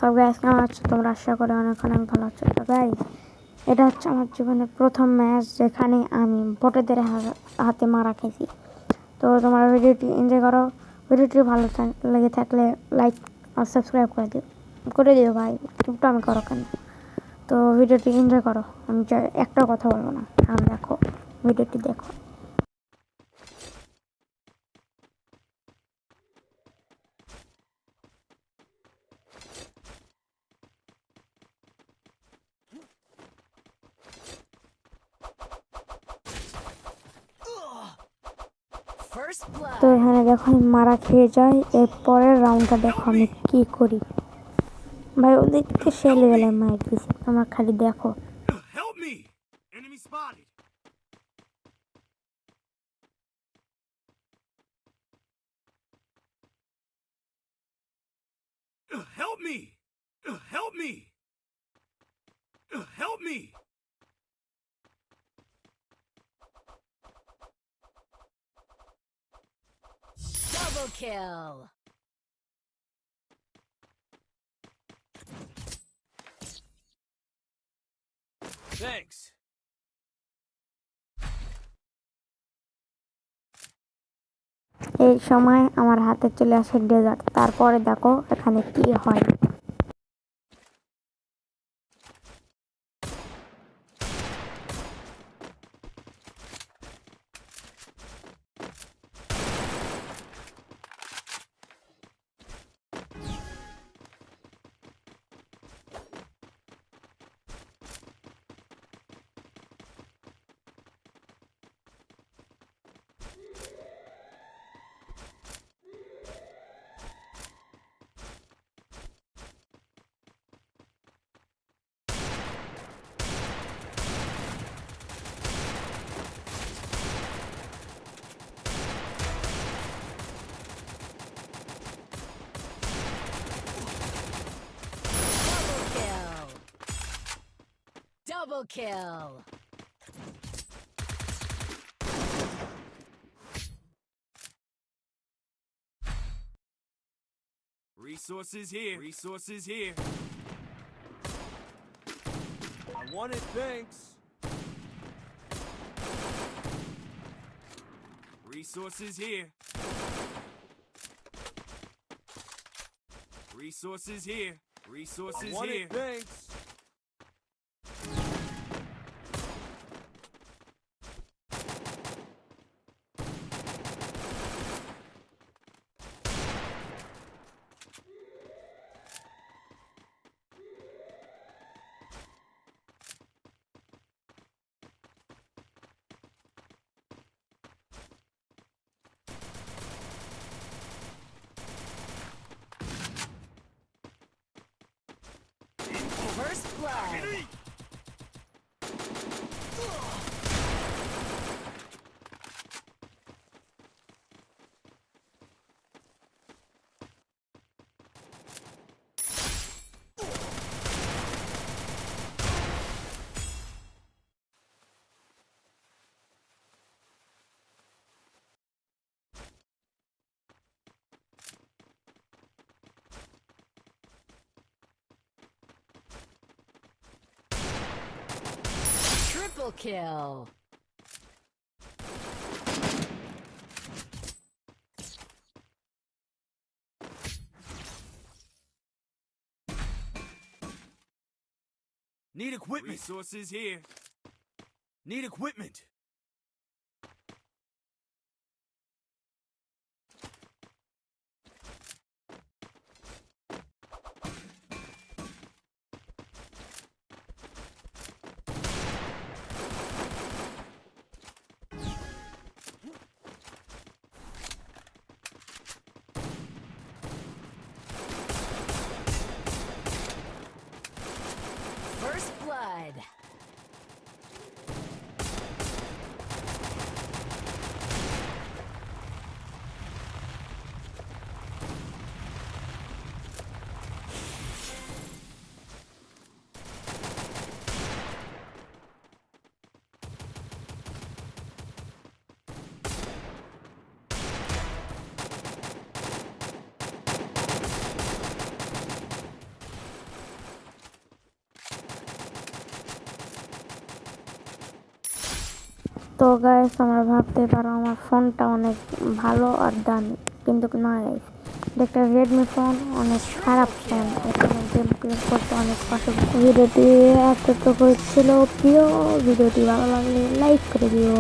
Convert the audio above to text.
সব গাইস কেমন আছো তোমরা? আশা করি অনেক অনেক ভালো আছো। তো গাইস, এটা হচ্ছে আমার জীবনের প্রথম ম্যাচ যেখানে আমি বটেদের হাতে মারা খেয়েছি। তো তোমরা ভিডিওটি এনজয় করো। ভিডিওটি ভালো লেগে থাকলে লাইক আর সাবস্ক্রাইব করে দিও ভাই, একটু আমি করো কেন। তো ভিডিওটি এনজয় করো, আমি একটা কথা বলবো না, কারণ দেখো ভিডিওটি দেখো। তো এখানে দেখো আমি মারা খেয়ে যাই, এরপরের রাউন্ডটা দেখো আমি কি করি। ভাই ওদেরকে সে লেভেলের মার দিয়েছি, তোমরা খালি দেখো। Help me! Help me! Help me! Double kill! Thanks. এই সময় আমার হাতে চলে আসে ডেজার্ট, তারপরে দেখো এখানে কি হয়। Double kill! Resources here. Resources here. I want it, thanks. Resources here. Resources here. Resources I want here. It, thanks. First blood! Triple kill! Need equipment. Resources here. Need equipment. First blood! তো guys তোমরা ভাবতে পারো আমার ফোনটা অনেক ভালো আর দামি, কিন্তু না গাইস, এটা একটা রেডমি ফোন, অনেক খারাপ ফোন, এখানে গেম প্লে করতে অনেক অসুবিধা। ভিডিওটি এতটুকু ছিল প্রিয়, ভিডিওটি ভালো লাগলে লাইক করে দিও।